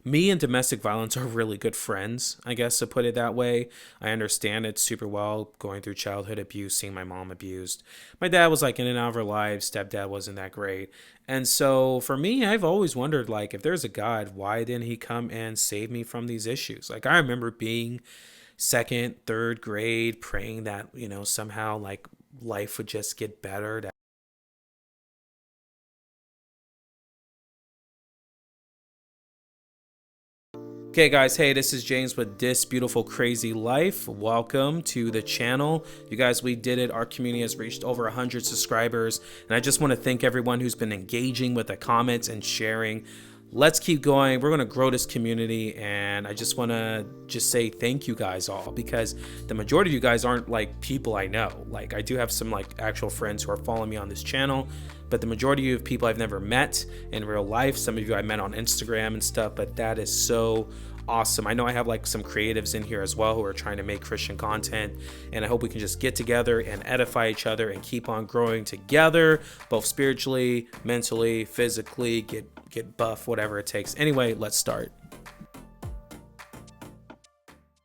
Me and domestic violence are really good friends, I guess, to put it that way. I understand it super well, going through childhood abuse, seeing my mom abused. My dad was like in and out of our lives, stepdad wasn't that great. And so for me, I've always wondered, like, if there's a God, why didn't he come and save me from these issues? Like, I remember being second, third grade, praying that, somehow like life would just get better. Okay, guys, hey, this is James with This Beautiful Crazy Life. Welcome to the channel. You guys, we did it. Our community has reached over 100 subscribers, and I just want to thank everyone who's been engaging with the comments and sharing. Let's keep going. We're going to grow this community, and I just want to say thank you guys all, because the majority of you guys aren't like people I know. Like, I do have some like actual friends who are following me on this channel, but the majority of people I've never met in real life. Some of you I met on Instagram and stuff, but that is so awesome. I know I have like some creatives in here as well who are trying to make Christian content, and I hope we can just get together and edify each other and keep on growing together, both spiritually, mentally, physically, get buff, whatever it takes. Anyway, let's start.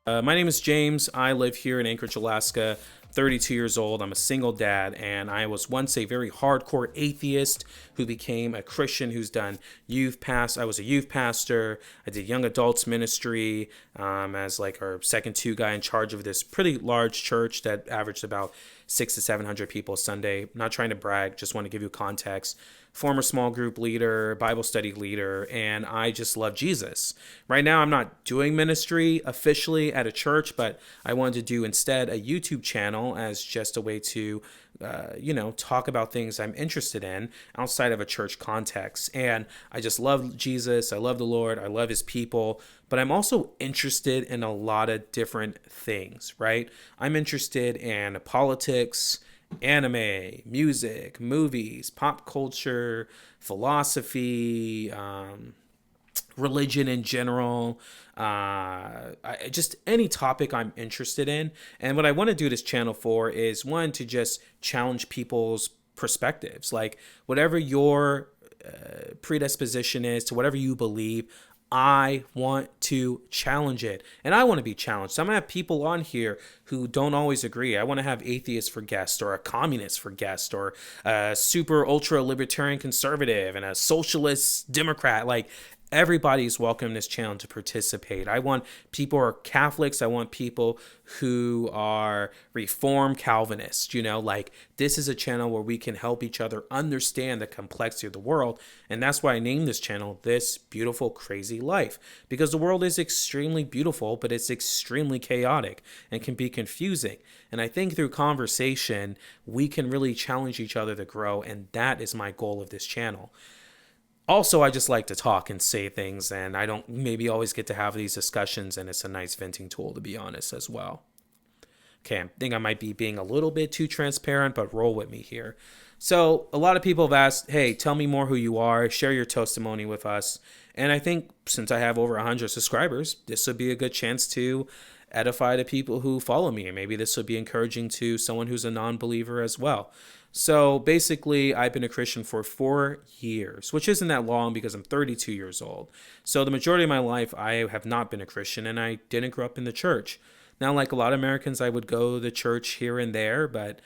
My name is James. I live here in Anchorage, Alaska. 32 years old. I'm a single dad, and I was once a very hardcore atheist who became a Christian, who's done youth past. I was a youth pastor. I did young adults ministry as like our second two guy in charge of this pretty large church that averaged about 600 to 700 people a Sunday. Not trying to brag, just want to give you context. Former small group leader, Bible study leader, and I just love Jesus. Right now, I'm not doing ministry officially at a church, but I wanted to do instead a YouTube channel as just a way to, talk about things I'm interested in outside of a church context. And I just love Jesus. I love the Lord. I love his people. But I'm also interested in a lot of different things, right? I'm interested in politics, anime, music, movies, pop culture, philosophy, religion in general, just any topic I'm interested in. And what I want to do this channel for is, one, to just challenge people's perspectives. Like, whatever your predisposition is to whatever you believe, I want to challenge it, and I want to be challenged. So I'm gonna have people on here who don't always agree. I want to have atheists for guests, or a communist for guest, or a super ultra libertarian conservative and a socialist Democrat. Like, everybody's welcome in this channel to participate. I want people who are Catholics. I want people who are Reformed Calvinists. Like, this is a channel where we can help each other understand the complexity of the world. And that's why I named this channel This Beautiful Crazy Life, because the world is extremely beautiful, but it's extremely chaotic and can be confusing. And I think through conversation, we can really challenge each other to grow. And that is my goal of this channel. Also, I just like to talk and say things, and I don't maybe always get to have these discussions, and it's a nice venting tool, to be honest, as well. Okay, I think I might be being a little bit too transparent, but roll with me here. So a lot of people have asked, hey, tell me more who you are, share your testimony with us. And I think since I have over 100 subscribers, this would be a good chance to edify the people who follow me. And maybe this would be encouraging to someone who's a non-believer as well. So basically, I've been a Christian for 4 years, which isn't that long because I'm 32 years old. So the majority of my life, I have not been a Christian, and I didn't grow up in the church. Now, like a lot of Americans, I would go to the church here and there, but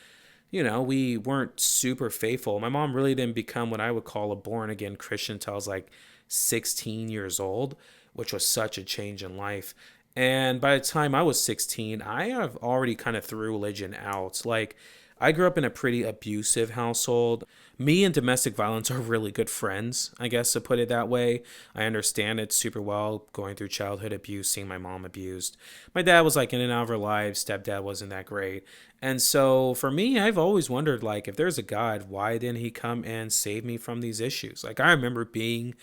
we weren't super faithful. My mom really didn't become what I would call a born-again Christian until I was like 16 years old, which was such a change in life. And by the time I was 16, I have already kind of threw religion out. Like, I grew up in a pretty abusive household. Me and domestic violence are really good friends, I guess, to put it that way. I understand it super well, going through childhood abuse, seeing my mom abused. My dad was like in and out of our lives. Stepdad wasn't that great. And so for me, I've always wondered, like, if there's a God, why didn't he come and save me from these issues? Like, I remember being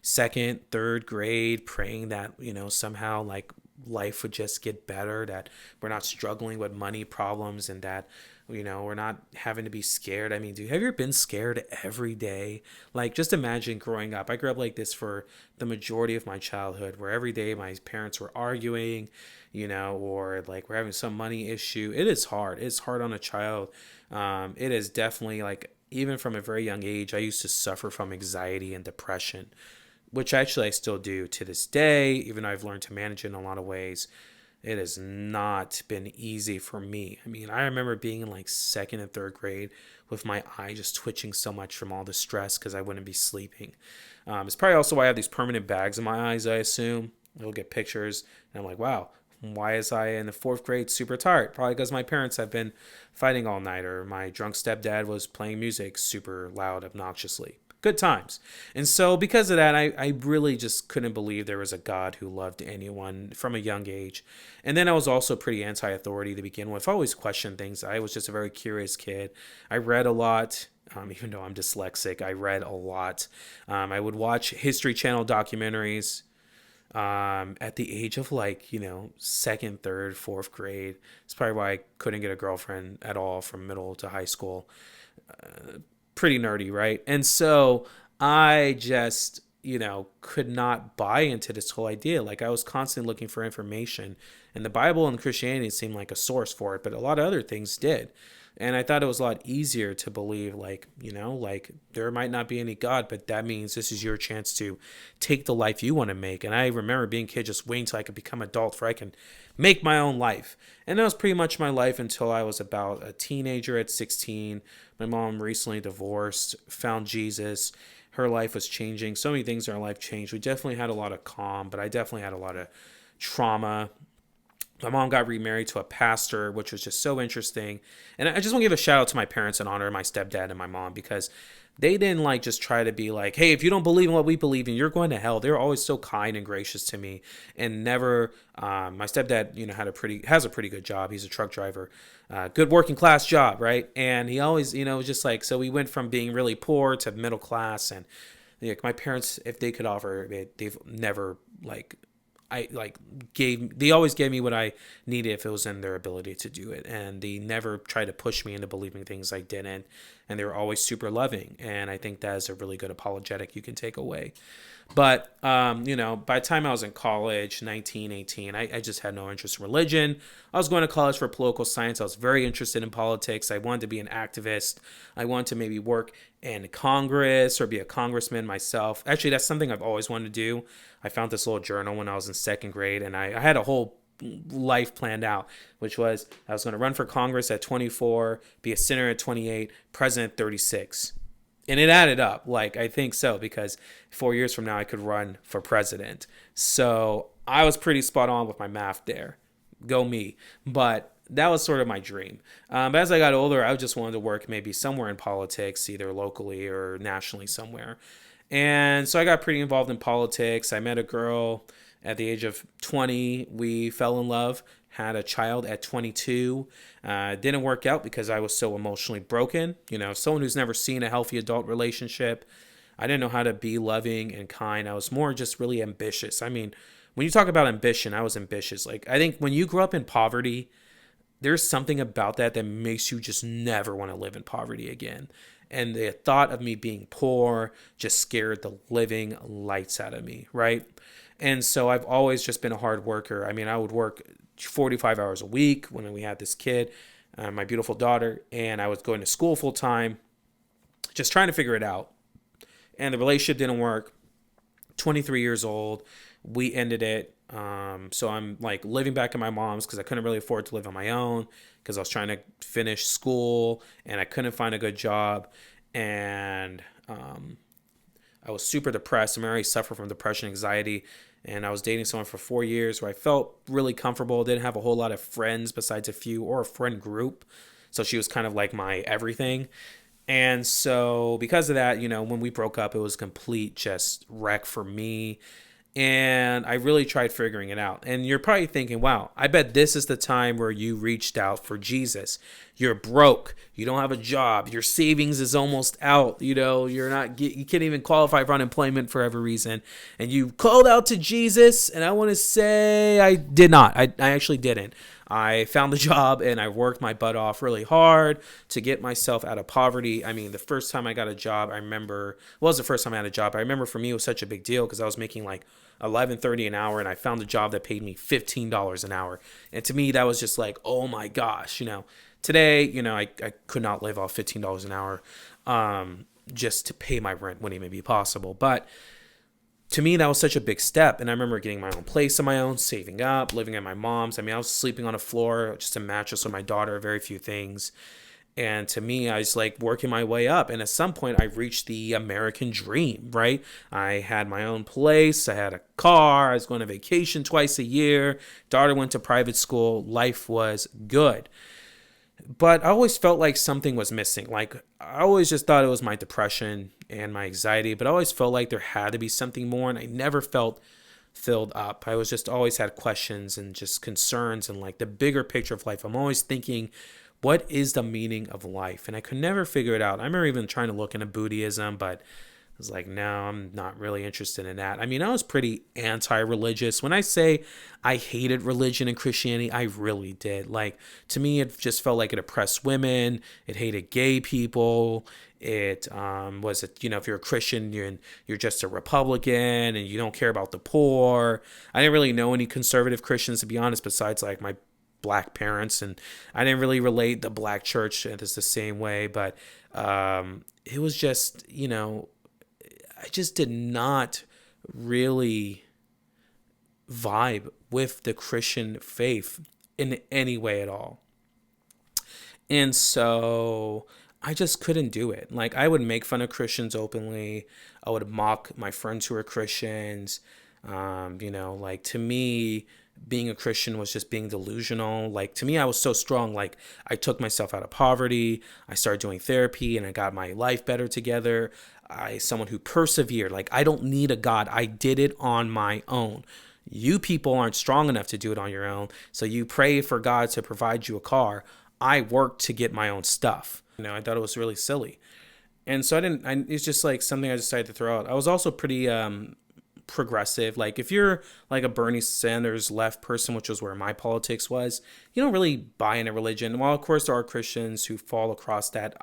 second, third grade, praying that, somehow like life would just get better, that we're not struggling with money problems, and that we're not having to be scared. I mean, have you ever been scared every day? Like, just imagine growing up. I grew up like this for the majority of my childhood, where every day my parents were arguing, or like we're having some money issue. It is hard. It's hard on a child. It is definitely, like, even from a very young age, I used to suffer from anxiety and depression. which actually I still do to this day, even though I've learned to manage it in a lot of ways. It has not been easy for me. I mean, I remember being in like second and third grade with my eye just twitching so much from all the stress because I wouldn't be sleeping. It's probably also why I have these permanent bags in my eyes, I assume. I'll get pictures and I'm like, wow, why is I in the fourth grade super tired? Probably because my parents have been fighting all night, or my drunk stepdad was playing music super loud, obnoxiously. Good times. And so because of that, I really just couldn't believe there was a God who loved anyone from a young age. And then I was also pretty anti-authority to begin with. I always questioned things. I was just a very curious kid. I read a lot. Even though I'm dyslexic, I read a lot. I would watch History Channel documentaries at the age of second, third, fourth grade. It's probably why I couldn't get a girlfriend at all from middle to high school. Pretty nerdy, right? And so I just, could not buy into this whole idea. Like I was constantly looking for information, and the Bible and Christianity seemed like a source for it, but a lot of other things did. And I thought it was a lot easier to believe, like there might not be any God, but that means this is your chance to take the life you want to make. And I remember being a kid just waiting till I could become adult for I can make my own life. And that was pretty much my life until I was about a teenager at 16. My mom recently divorced, found Jesus. Her life was changing. So many things in our life changed. We definitely had a lot of calm, but I definitely had a lot of trauma. My mom got remarried to a pastor, which was just so interesting. And I just want to give a shout out to my parents in honor of my stepdad and my mom, because they didn't just try to be like, hey, if you don't believe in what we believe in, you're going to hell. They were always so kind and gracious to me, and never. My stepdad, has a pretty good job. He's a truck driver, good working class job, right? And he always, was just like, so we went from being really poor to middle class, and my parents, if they could offer, they've never they always gave me what I needed if it was in their ability to do it. And they never tried to push me into believing things I didn't. And they were always super loving. And I think that is a really good apologetic you can take away. But, by the time I was in college, 19, 18, I just had no interest in religion. I was going to college for political science. I was very interested in politics. I wanted to be an activist. I wanted to maybe work in Congress or be a congressman myself. Actually, that's something I've always wanted to do. I found this little journal when I was in second grade, and I had a whole life planned out, which was I was going to run for Congress at 24, be a senator at 28, president at 36. And it added up. I think so, because 4 years from now, I could run for president. So I was pretty spot on with my math there. Go me. But that was sort of my dream. But as I got older, I just wanted to work maybe somewhere in politics, either locally or nationally somewhere. And so I got pretty involved in politics. I met a girl at the age of 20. We fell in love, had a child at 22. Didn't work out because I was so emotionally broken. Someone who's never seen a healthy adult relationship. I didn't know how to be loving and kind. I was more just really ambitious. I mean, when you talk about ambition, I was ambitious. I think when you grow up in poverty, there's something about that makes you just never want to live in poverty again. And the thought of me being poor just scared the living lights out of me, right? And so I've always just been a hard worker. I mean, I would work 45 hours a week when we had this kid, my beautiful daughter, and I was going to school full time, just trying to figure it out. And the relationship didn't work. 23 years old, we ended it. So I'm living back at my mom's because I couldn't really afford to live on my own, because I was trying to finish school and I couldn't find a good job. And I was super depressed. I already suffer from depression, anxiety. And I was dating someone for 4 years where I felt really comfortable. Didn't have a whole lot of friends besides a few, or a friend group. So she was kind of like my everything. And so because of that, when we broke up, it was complete just wreck for me. And I really tried figuring it out. And you're probably thinking, wow, I bet this is the time where you reached out for Jesus. You're broke. You don't have a job. Your savings is almost out. You can't even qualify for unemployment for every reason. And you called out to Jesus. And I want to say I did not. I actually didn't. I found a job and I worked my butt off really hard to get myself out of poverty. I mean, the first time I got a job, I remember, the first time I had a job, I remember for me it was such a big deal because I was making $11.30 an hour, and I found a job that paid me $15 an hour. And to me, that was just oh my gosh, today, I could not live off $15 an hour, just to pay my rent wouldn't even be possible. But to me, that was such a big step. And I remember getting my own place on my own, saving up, living at my mom's. I mean, I was sleeping on a floor, just a mattress with my daughter, very few things. And to me, I was like working my way up. And at some point, I reached the American dream, right? I had my own place. I had a car. I was going to vacation twice a year. Daughter went to private school. Life was good. But I always felt like something was missing. Like, I always just thought it was my depression and my anxiety, but I always felt like there had to be something more. And I never felt filled up. I was just always had questions and just concerns and like the bigger picture of life. I'm always thinking, what is the meaning of life? And I could never figure it out. I remember even trying to look into Buddhism, but I was like, no, I'm not really interested in that. I mean, I was pretty anti-religious. When I say I hated religion and Christianity, I really did. Like, to me, it just felt like it oppressed women. It hated gay people. It was, if you're a Christian, you're just a Republican and you don't care about the poor. I didn't really know any conservative Christians, to be honest, besides like my black parents, and I didn't really relate the black church as the same way, but it was just, I just did not really vibe with the Christian faith in any way at all. And so I just couldn't do it. Like, I would make fun of Christians openly. I would mock my friends who are Christians. Like, to me, being a Christian was just being delusional. Like, to me, I was so strong. Like, I took myself out of poverty. I started doing therapy and I got my life better together. Someone who persevered. Like, I don't need a God. I did it on my own. You people aren't strong enough to do it on your own. So you pray for God to provide you a car. I worked to get my own stuff. I thought it was really silly. And so it's just like something I decided to throw out. I was also pretty progressive. Like, if you're like a Bernie Sanders left person, which was where my politics was, you don't really buy into religion. Well, of course, there are Christians who fall across that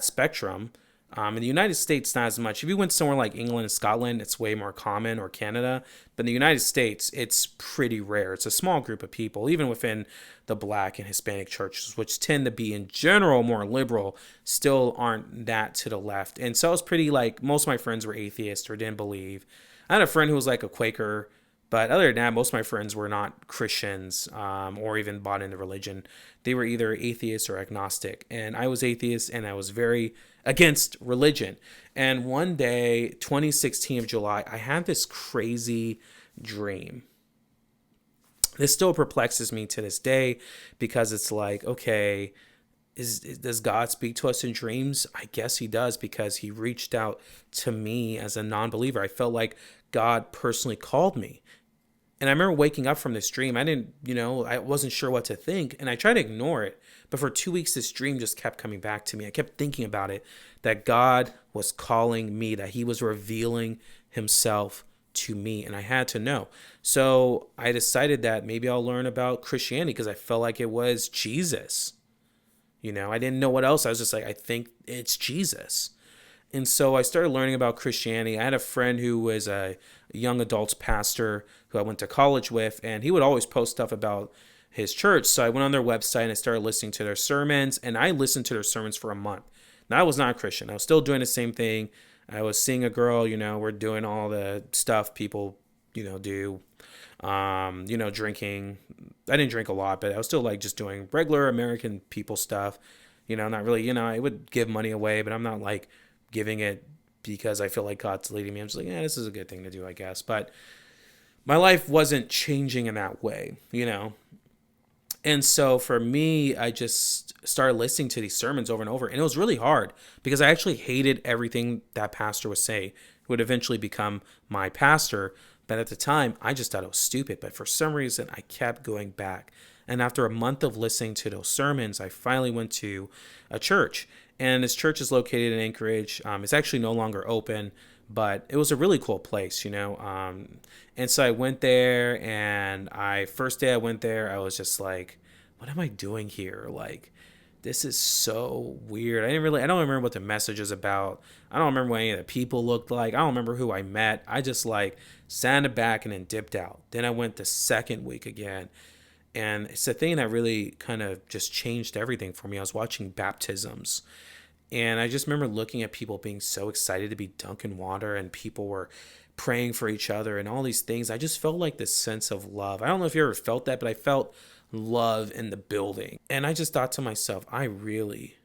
spectrum. In the United States, not as much. If you went somewhere like England and Scotland, it's way more common, or Canada. But in the United States, it's pretty rare. It's a small group of people, even within the Black and Hispanic churches, which tend to be in general more liberal, still aren't that to the left. And so I was pretty like, most of my friends were atheists or didn't believe. I had a friend who was like a Quaker, but other than that, most of my friends were not Christians or even bought into religion. They were either atheists or agnostic. And I was atheist, and I was very against religion. And one day, 2016 of July, I had this crazy dream. This still perplexes me to this day, because it's like, okay, does God speak to us in dreams? I guess he does, because he reached out to me as a non-believer. I felt like God personally called me. And I remember waking up from this dream. I wasn't sure what to think, and I tried to ignore it. But for 2 weeks, this dream just kept coming back to me. I kept thinking about it, that God was calling me, that he was revealing himself to me, and I had to know. So I decided that maybe I'll learn about Christianity, because I felt like it was Jesus. I didn't know what else. I was just like, I think it's Jesus. And so I started learning about Christianity. I had a friend who was a young adults pastor who I went to college with, and he would always post stuff about his church. So I went on their website and I started listening to their sermons, and I listened to their sermons for a month. Now, I was not a Christian. I was still doing the same thing. I was seeing a girl, we're doing all the stuff people, do, drinking. I didn't drink a lot, but I was still like just doing regular American people stuff, not really, I would give money away, but I'm not like giving it because I feel like God's leading me. I'm just like, this is a good thing to do, I guess. But my life wasn't changing in that way, And so for me, I just started listening to these sermons over and over. And it was really hard, because I actually hated everything that pastor was saying, who would eventually become my pastor. But at the time, I just thought it was stupid. But for some reason, I kept going back. And after a month of listening to those sermons, I finally went to a church. And this church is located in Anchorage. It's actually no longer open, but it was a really cool place, And so I went there, and first day I went there, I was just like, what am I doing here? Like, this is so weird. I don't remember what the message is about. I don't remember what any of the people looked like. I don't remember who I met. I just like sat in the back and then dipped out. Then I went the second week again. And it's a thing that really kind of just changed everything for me. I was watching baptisms, and I just remember looking at people being so excited to be dunked in water, and people were praying for each other and all these things. I just felt like this sense of love. I don't know if you ever felt that, but I felt love in the building. And I just thought to myself, I really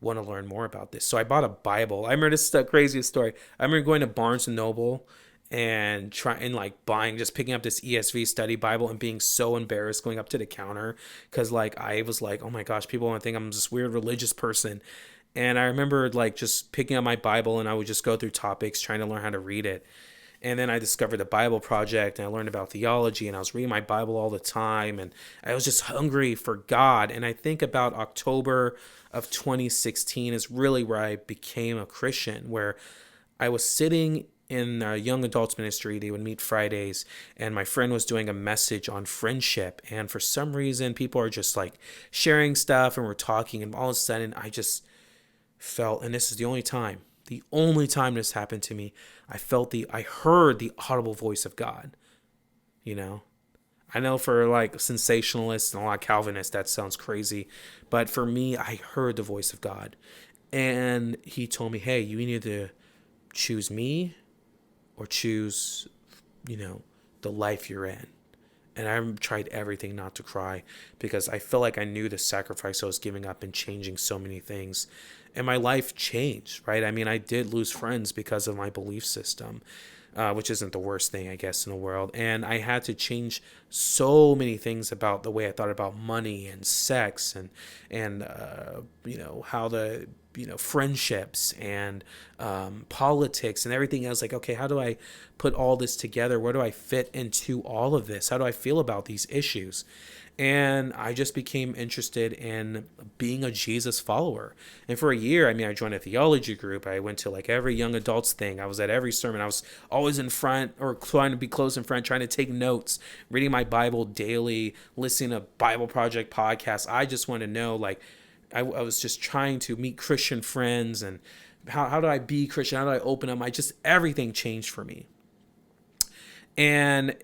want to learn more about this. So I bought a Bible. I remember, this is the craziest story. I remember going to Barnes and Noble and picking up this ESV study Bible and being so embarrassed going up to the counter, because like I was like, oh my gosh, people want to think I'm this weird religious person. And I remember like just picking up my Bible and I would just go through topics trying to learn how to read it. And then I discovered the Bible Project and I learned about theology, and I was reading my Bible all the time, and I was just hungry for God. And I think about October of 2016 is really where I became a Christian, where I was sitting in a young adults ministry. They would meet Fridays, and my friend was doing a message on friendship. And for some reason, people are just like sharing stuff and we're talking, and all of a sudden I just felt, and this is the only time this happened to me, I heard the audible voice of God. You know, I know for like sensationalists and a lot of Calvinists, that sounds crazy. But for me, I heard the voice of God. And he told me, hey, you need to choose me or choose, the life you're in. And I tried everything not to cry, because I felt like I knew the sacrifice I was giving up and changing so many things. And my life changed, right? I mean, I did lose friends because of my belief system, which isn't the worst thing, I guess, in the world. And I had to change so many things about the way I thought about money and sex and how the friendships and politics and everything else. Like, okay, how do I put all this together? Where do I fit into all of this? How do I feel about these issues? And I just became interested in being a Jesus follower. And for a year, I joined a theology group. I went to like every young adults thing. I was at every sermon. I was always in front, or trying to be close in front, trying to take notes, reading my Bible daily, listening to Bible Project podcasts. I just want to know, like, I was just trying to meet Christian friends, and how do I be Christian? How do I open up? Everything changed for me. And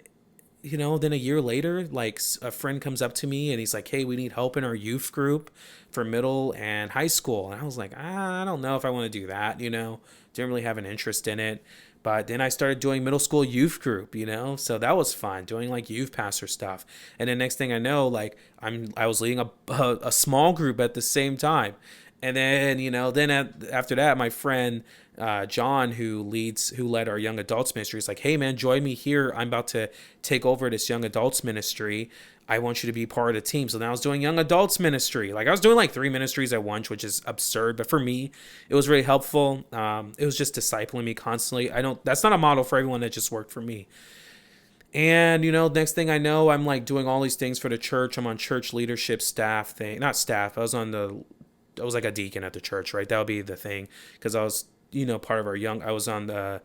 then a year later, like, a friend comes up to me and he's like, hey, we need help in our youth group for middle and high school. And I was like, I don't know if I want to do that, didn't really have an interest in it. But then I started doing middle school youth group, so that was fun, doing like youth pastor stuff. And then next thing I know, like I was leading a small group at the same time. And then, after that, my friend John, who led our young adults ministry, is like, hey man, join me here. I'm about to take over this young adults ministry. I want you to be part of the team. So then I was doing young adults ministry. Like, I was doing like 3 ministries at once, which is absurd. But for me, it was really helpful. It was just discipling me constantly. That's not a model for everyone. That just worked for me. And, next thing I know, I'm like doing all these things for the church. I'm on church leadership staff thing, not staff. I was like a deacon at the church, right? That would be the thing. Cause I was, part of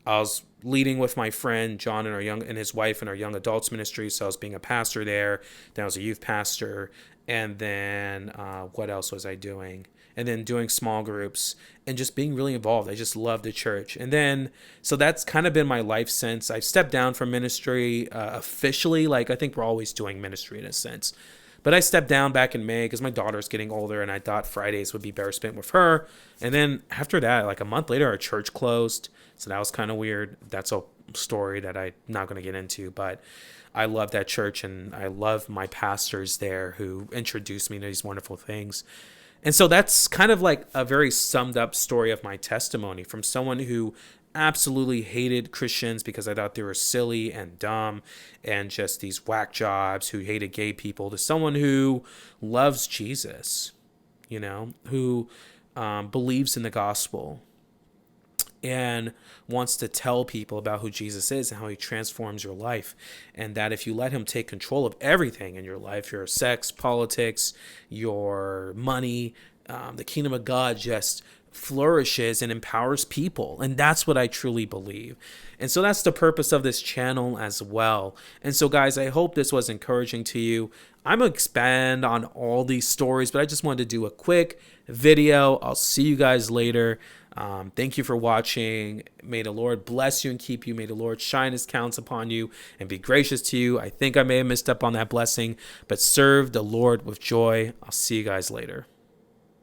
I was leading with my friend John and his wife in our young adults ministry. So I was being a pastor there. Then I was a youth pastor. And then what else was I doing? And then doing small groups and just being really involved. I just loved the church. And then, so that's kind of been my life since. I've stepped down from ministry officially. Like, I think we're always doing ministry in a sense. But I stepped down back in May because my daughter's getting older, and I thought Fridays would be better spent with her. And then after that, like a month later, our church closed. So that was kind of weird. That's a story that I'm not going to get into. But I love that church, and I love my pastors there who introduced me to these wonderful things. And so that's kind of like a very summed up story of my testimony, from someone who absolutely hated Christians because I thought they were silly and dumb and just these whack jobs, who hated gay people, to someone who loves Jesus, who believes in the gospel and wants to tell people about who Jesus is and how he transforms your life. And that if you let him take control of everything in your life, your sex, politics, your money, the kingdom of God just flourishes and empowers people. And that's what I truly believe. And so that's the purpose of this channel as well. And so guys, I hope this was encouraging to you. I'm going to expand on all these stories, but I just wanted to do a quick video. I'll see you guys later. Thank you for watching. May the Lord bless you and keep you. May the Lord shine his countenance upon you and be gracious to you. I think I may have missed up on that blessing, but serve the Lord with joy. I'll see you guys later.